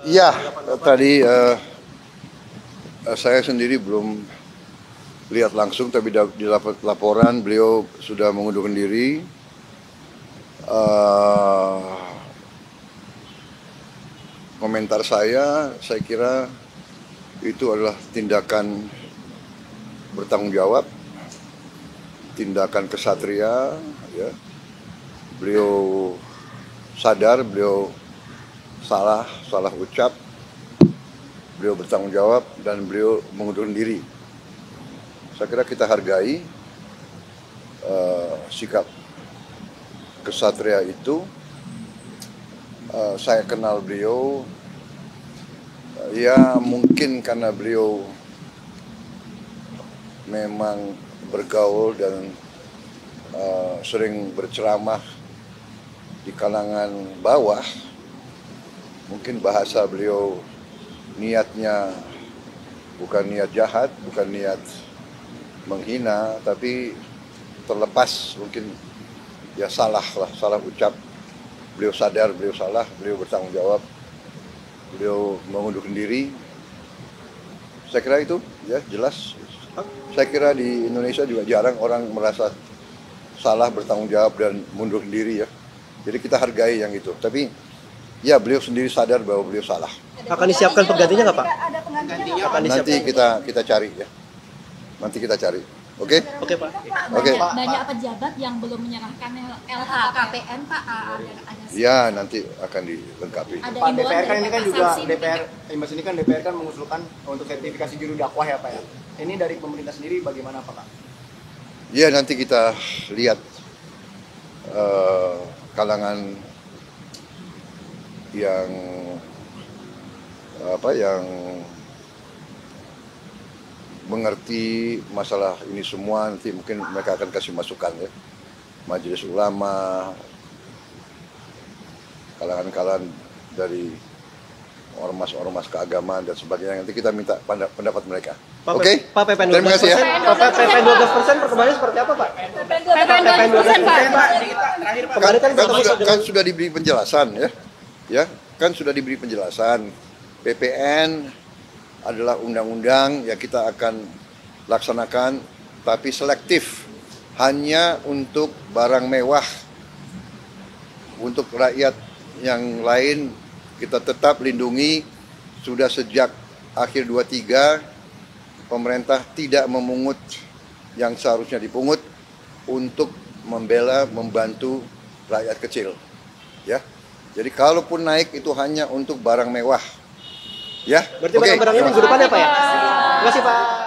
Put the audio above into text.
Iya, tadi saya sendiri belum lihat langsung, tapi di laporan beliau sudah mengundurkan diri. Komentar saya kira itu adalah tindakan bertanggung jawab, tindakan kesatria. Ya. Beliau sadar, beliau salah ucap, beliau bertanggung jawab dan beliau mengundurkan diri. Saya kira kita hargai sikap kesatria itu. Saya kenal beliau, ya mungkin karena beliau memang bergaul dan sering berceramah di kalangan bawah. Mungkin bahasa beliau niatnya bukan niat jahat, bukan niat menghina, tapi terlepas mungkin ya salah ucap. Beliau sadar, beliau salah, beliau bertanggung jawab, beliau mengundurkan diri. Saya kira itu ya jelas. Saya kira di Indonesia juga jarang orang merasa salah, bertanggung jawab dan mundurkan diri ya. Jadi kita hargai yang itu. Tapi ya beliau sendiri sadar bahwa beliau salah. Akan disiapkan penggantinya nggak Pak? Nanti kita cari ya. Nanti kita cari. Oke? Oke Pak. Oke. Banyak pejabat yang belum menyerahkan LHKPN Pak. Ya nanti akan dilengkapi. Pak, DPR kan ini kan juga DPR, Imbas ini kan DPR kan mengusulkan untuk sertifikasi juru dakwah ya Pak ya. Ini dari pemerintah sendiri bagaimana Pak? Ya nanti kita lihat kalangan yang mengerti masalah ini semua, nanti mungkin mereka akan kasih masukan ya. Majelis Ulama, kalangan-kalangan dari ormas-ormas keagamaan dan sebagainya, nanti kita minta pendapat mereka. Oke? Pak, PPN 12%, terima kasih ya. Pak, PPN 12% perkembangannya seperti apa Pak? PPN 12% Pak. Kemarin Kan sudah diberi penjelasan ya, kan sudah diberi penjelasan. PPN adalah undang-undang yang kita akan laksanakan, tapi selektif, hanya untuk barang mewah. Untuk rakyat yang lain kita tetap lindungi. Sudah sejak akhir 23 pemerintah tidak memungut yang seharusnya dipungut untuk membantu rakyat kecil. Ya. Jadi kalaupun naik itu hanya untuk barang mewah. Ya. Berarti barang-barangnya minggu depan ya Pak ya? Terima kasih Pak.